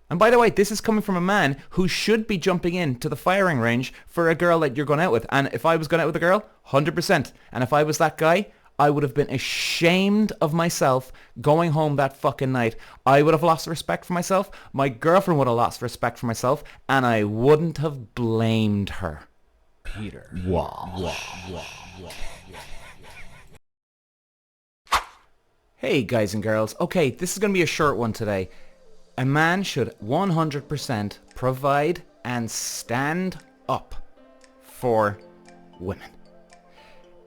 And by the way, this is coming from a man who should be jumping into the firing range for a girl that you're going out with. And if I was going out with a girl, 100%. And if I was that guy, I would have been ashamed of myself going home that fucking night. I would have lost respect for myself. My girlfriend would have lost respect for myself. And I wouldn't have blamed her. Peter. Walsh. Hey guys and girls. Okay, this is going to be a short one today. A man should 100% provide and stand up for women.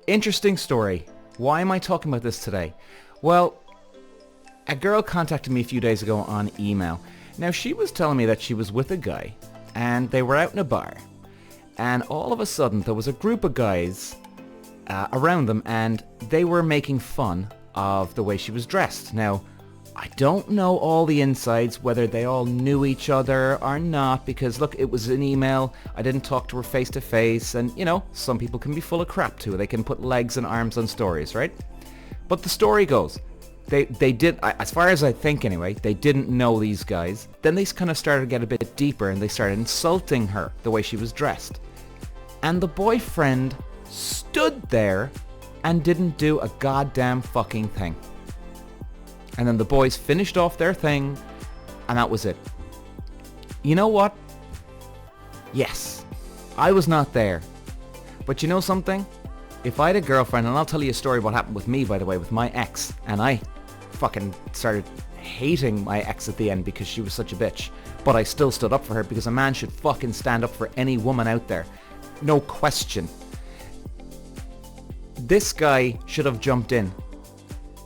Interesting story. Why am I talking about this today? Well, a girl contacted me a few days ago on email. Now, she was telling me that she was with a guy and they were out in a bar. And all of a sudden, there was a group of guys around them and they were making fun of the way she was dressed. Now, I don't know all the insides, whether they all knew each other or not, because look, it was an email. I didn't talk to her face to face, and you know, some people can be full of crap too. They can put legs and arms on stories, right? But the story goes, they did, as far as I think anyway, they didn't know these guys. Then they kind of started to get a bit deeper and they started insulting her, the way she was dressed. And the boyfriend stood there and didn't do a goddamn fucking thing. And then the boys finished off their thing, and that was it. You know what? Yes, I was not there. But you know something? If I had a girlfriend, and I'll tell you a story what happened with me, by the way, with my ex, and I fucking started hating my ex at the end because she was such a bitch. But I still stood up for her, because a man should fucking stand up for any woman out there. No question. This guy should have jumped in.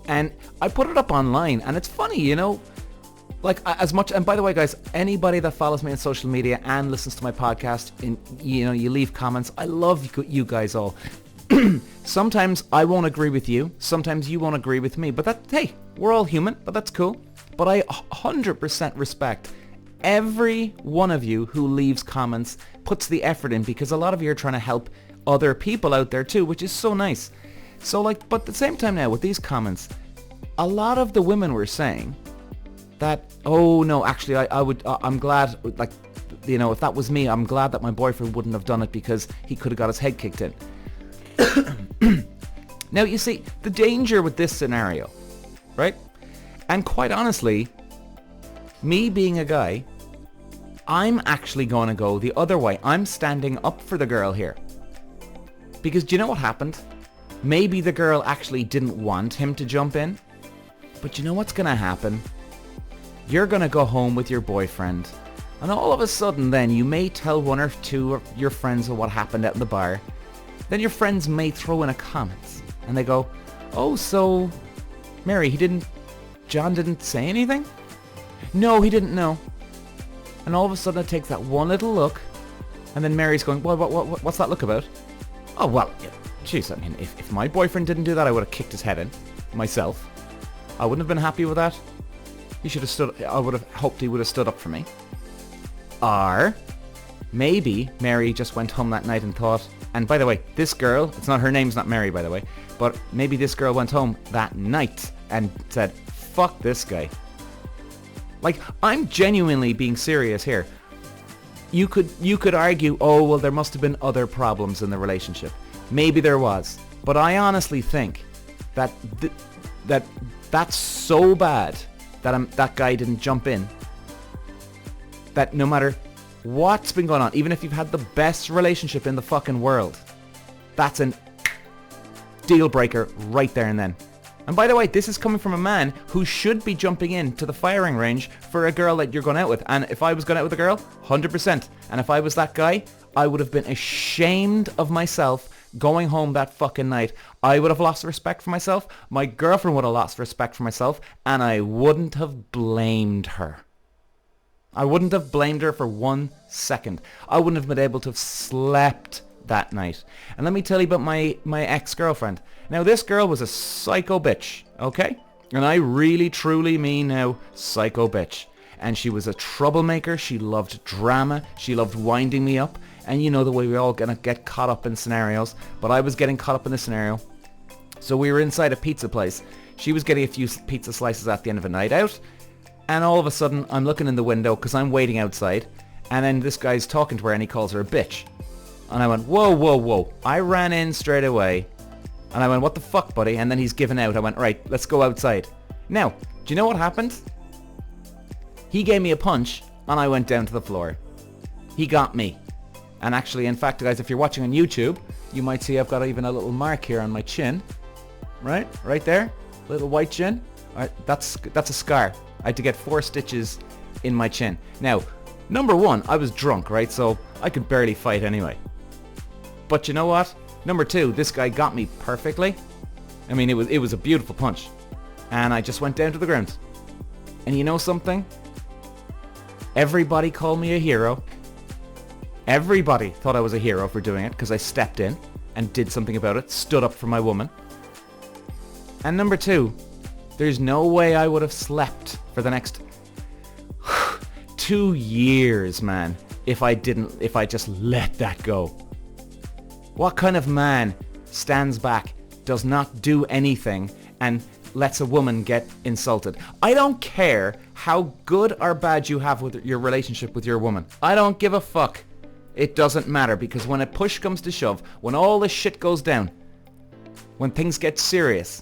And I put it up online, and it's funny, you know, like as much, and by the way guys, anybody that follows me on social media and listens to my podcast, and you know, you leave comments, I love you guys all. Sometimes I won't agree with you, sometimes you won't agree with me, but that, hey, we're all human, but that's cool. But I 100% respect every one of you who leaves comments, puts the effort in, because a lot of you are trying to help other people out there too, which is so nice. So like, but at the same time now with these comments, a lot of the women were saying that, oh no, actually I'm glad, like, you know, if that was me, I'm glad that my boyfriend wouldn't have done it because he could have got his head kicked in. Now you see, the danger with this scenario, right? And quite honestly, me being a guy, I'm actually going to go the other way. I'm standing up for the girl here. Because do you know what happened? Maybe the girl actually didn't want him to jump in. But you know what's going to happen? You're going to go home with your boyfriend. And all of a sudden then you may tell one or two of your friends of what happened at the bar. Then your friends may throw in a comment. And they go, oh, so Mary, John didn't say anything? No, he didn't know. And all of a sudden it takes that one little look. And then Mary's going, what's that look about? Oh, well, jeez, I mean, if my boyfriend didn't do that, I would have kicked his head in myself. I wouldn't have been happy with that. He should have stood, I would have hoped he would have stood up for me. Or maybe Mary just went home that night and thought, and by the way, this girl, it's not, her name's not Mary, by the way, but maybe this girl went home that night and said, fuck this guy. Like, I'm genuinely being serious here. You could argue, oh, well, there must have been other problems in the relationship. Maybe there was. But I honestly think that that's so bad that that guy didn't jump in. That no matter what's been going on, even if you've had the best relationship in the fucking world, that's a deal breaker right there and then. And by the way, this is coming from a man who should be jumping into the firing range for a girl that you're going out with. And if I was going out with a girl, 100%. And if I was that guy, I would have been ashamed of myself going home that fucking night. I would have lost respect for myself. My girlfriend would have lost respect for myself. And I wouldn't have blamed her. I wouldn't have blamed her for 1 second. I wouldn't have been able to have slept that night. And let me tell you about my ex-girlfriend. Now, this girl was a psycho bitch, okay? And I really, truly mean now, psycho bitch. And she was a troublemaker. She loved drama. She loved winding me up. And you know the way we're all gonna get caught up in scenarios. But I was getting caught up in a scenario. So we were inside a pizza place. She was getting a few pizza slices at the end of a night out. And all of a sudden, I'm looking in the window because I'm waiting outside. And then this guy's talking to her and he calls her a bitch. And I went, whoa, whoa, whoa. I ran in straight away. And I went, what the fuck, buddy? And then he's given out. I went, right, let's go outside. Now, do you know what happened? He gave me a punch and I went down to the floor. He got me. And actually, in fact, guys, if you're watching on YouTube, you might see I've got even a little mark here on my chin. Right? Right there. Little white chin. All right, that's a scar. I had to get 4 stitches in my chin. Now, number one, I was drunk, right? So I could barely fight anyway. But you know what? Number two, this guy got me perfectly. I mean, it was a beautiful punch. And I just went down to the ground. And you know something? Everybody called me a hero. Everybody thought I was a hero for doing it because I stepped in and did something about it, stood up for my woman. And number two, there's no way I would have slept for the next 2 years, man, if I just let that go. What kind of man stands back, does not do anything, and lets a woman get insulted? I don't care how good or bad you have with your relationship with your woman. I don't give a fuck. It doesn't matter, because when a push comes to shove, when all this shit goes down, when things get serious,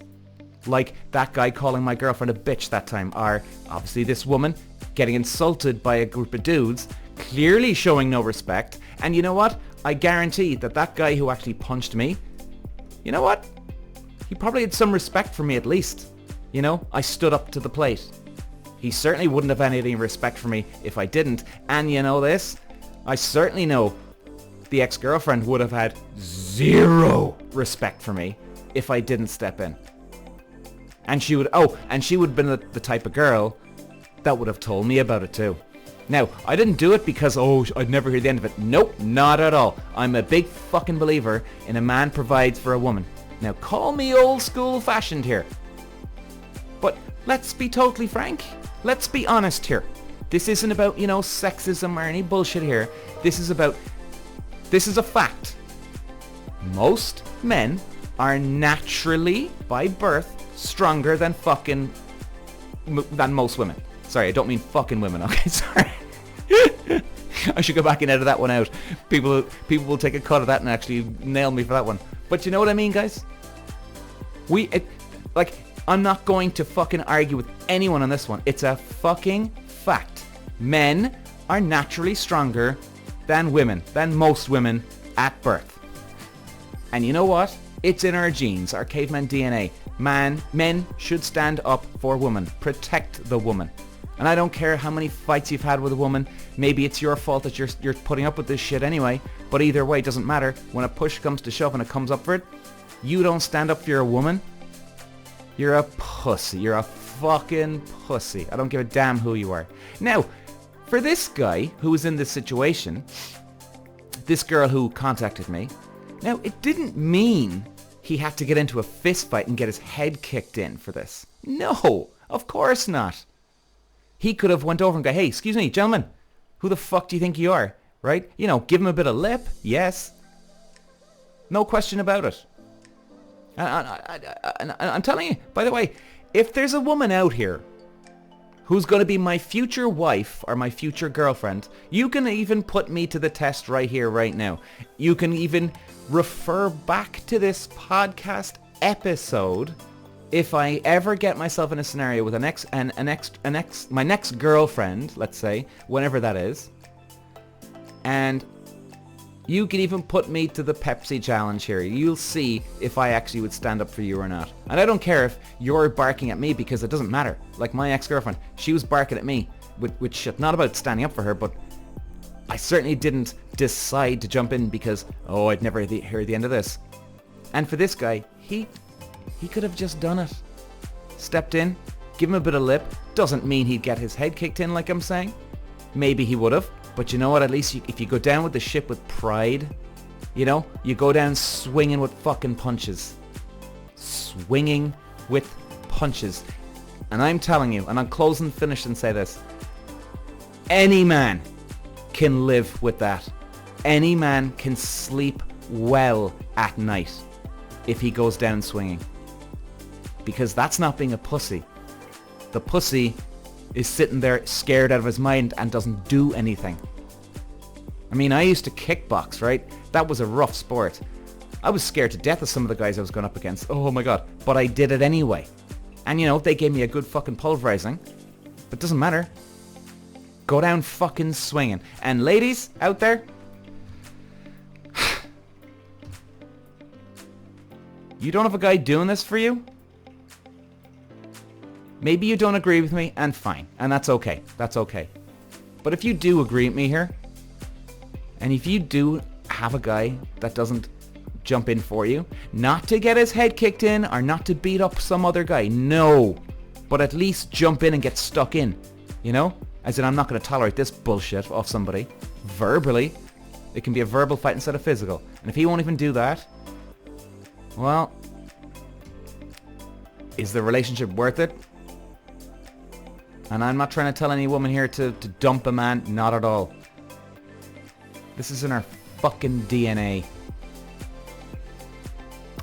like that guy calling my girlfriend a bitch that time, or obviously this woman getting insulted by a group of dudes, clearly showing no respect. And you know what? I guarantee that guy who actually punched me, you know what? He probably had some respect for me at least. You know, I stood up to the plate. He certainly wouldn't have any respect for me if I didn't. And you know this? I certainly know the ex-girlfriend would have had 0 respect for me if I didn't step in. And she would have been the type of girl that would have told me about it too. Now, I didn't do it because, I'd never hear the end of it. Nope, not at all. I'm a big fucking believer in a man provides for a woman. Now, call me old school fashioned here. But let's be totally frank. Let's be honest here. This isn't about, sexism or any bullshit here. This is a fact. Most men are naturally, by birth, stronger than most women. Sorry, I don't mean fucking women, okay? Sorry. I should go back and edit that one out. People will take a cut of that and actually nail me for that one. But you know what I mean, guys? I'm not going to fucking argue with anyone on this one. It's a fucking fact. Men are naturally stronger than women, than most women at birth. And you know what? It's in our genes, our caveman DNA. Men should stand up for women, protect the woman. And I don't care how many fights you've had with a woman. Maybe it's your fault that you're putting up with this shit anyway. But either way, it doesn't matter. When a push comes to shove and it comes up for it, you don't stand up for your woman, you're a pussy. You're a fucking pussy. I don't give a damn who you are. Now, for this guy who was in this situation, this girl who contacted me, now it didn't mean he had to get into a fist fight and get his head kicked in for this. No, of course not. He could have went over and go, hey, excuse me, gentlemen, who the fuck do you think you are? Right? Give him a bit of lip. Yes. No question about it. And I'm telling you, by the way, if there's a woman out here who's going to be my future wife or my future girlfriend, you can even put me to the test right here, right now. You can even refer back to this podcast episode if I ever get myself in a scenario with my next girlfriend, let's say, whenever that is, and you can even put me to the Pepsi challenge here. You'll see if I actually would stand up for you or not. And I don't care if you're barking at me, because it doesn't matter. Like my ex-girlfriend, she was barking at me with shit. Not about standing up for her, but I certainly didn't decide to jump in because, I'd never hear the end of this. And for this guy, he could have just done it. Stepped in, give him a bit of lip. Doesn't mean he'd get his head kicked in like I'm saying. Maybe he would have. But you know what? At least if you go down with the ship with pride, you go down swinging with fucking punches. Swinging with punches. And I'm telling you, and I'm closing finish and say this. Any man can live with that. Any man can sleep well at night if he goes down swinging. Because that's not being a pussy. The pussy is sitting there scared out of his mind and doesn't do anything. I mean, I used to kickbox, right? That was a rough sport. I was scared to death of some of the guys I was going up against. Oh my god. But I did it anyway. And you know, they gave me a good fucking pulverizing. But it doesn't matter. Go down fucking swinging. And ladies out there, you don't have a guy doing this for you? Maybe you don't agree with me, and fine. And that's okay. That's okay. But if you do agree with me here, and if you do have a guy that doesn't jump in for you, not to get his head kicked in or not to beat up some other guy, no. But at least jump in and get stuck in, you know? As in, I'm not going to tolerate this bullshit off somebody. Verbally. It can be a verbal fight instead of physical. And if he won't even do that, well, is the relationship worth it? And I'm not trying to tell any woman here to dump a man. Not at all. This is in our fucking DNA.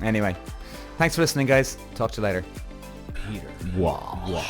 Anyway, thanks for listening, guys. Talk to you later. Peter. Wow.